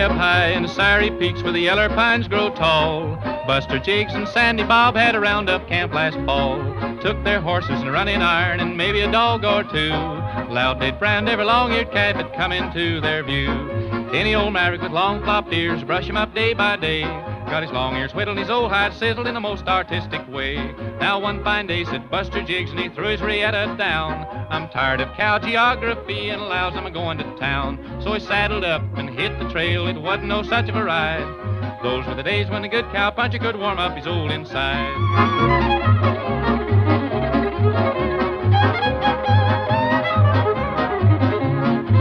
Way up high in the Surrey peaks where the yeller pines grow tall, Buster Jiggs and Sandy Bob had a roundup camp last fall. Took their horses and a running iron and maybe a dog or two. Loud they'd brand every long-eared calf that come into their view. Any old maverick with long flopped ears, brush him up day by day. Got his long ears whittled and his old hide sizzled in the most artistic way. Now one fine day said Buster Jiggs and he threw his Rietta down, I'm tired of cow geography and allows I'm a-going to town. So he saddled up and hit the trail, it wasn't no such of a ride. Those were the days when a good cowpuncher could warm up his old inside.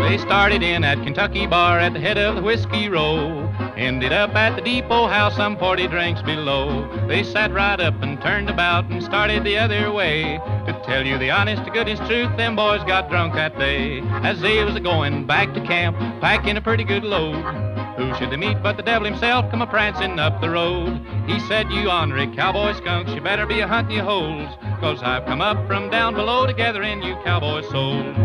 They started in at Kentucky Bar at the head of the Whiskey Row, ended up at the Depot House some 40 drinks below. They sat right up and turned about and started the other way. To tell you the honest to goodness truth, them boys got drunk that day. As they was a-going back to camp, packing a pretty good load, who should they meet but the devil himself come a-prancing up the road. He said, you honorey cowboy skunks, you better be a-hunting your holes, 'cause I've come up from down below to gather in you cowboy souls.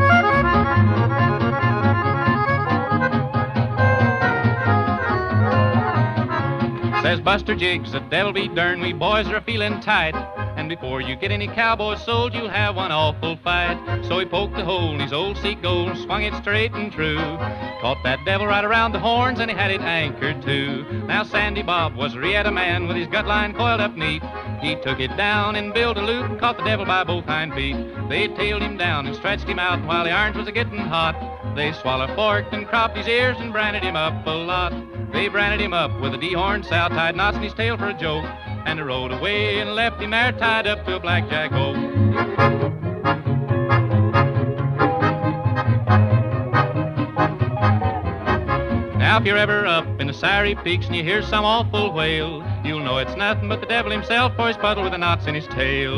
Says Buster Jiggs, the devil be derned, we boys are a-feeling tight, and before you get any cowboy sold, you'll have one awful fight. So he poked a hole in his old sea gold, swung it straight and true, caught that devil right around the horns, and he had it anchored too. Now Sandy Bob was a Rietta man with his gut line coiled up neat. He took it down and built a loop and caught the devil by both hind feet. They tailed him down and stretched him out, and while the irons was a-getting hot, they swallowed forked and cropped his ears and branded him up a lot. They branded him up with a dehorned sow, tied knots in his tail for a joke, and rode away and left him there tied up to a blackjack oak. Now if you're ever up in the Surrey peaks and you hear some awful wail, you'll know it's nothing but the devil himself, for he's puddled with the knots in his tail.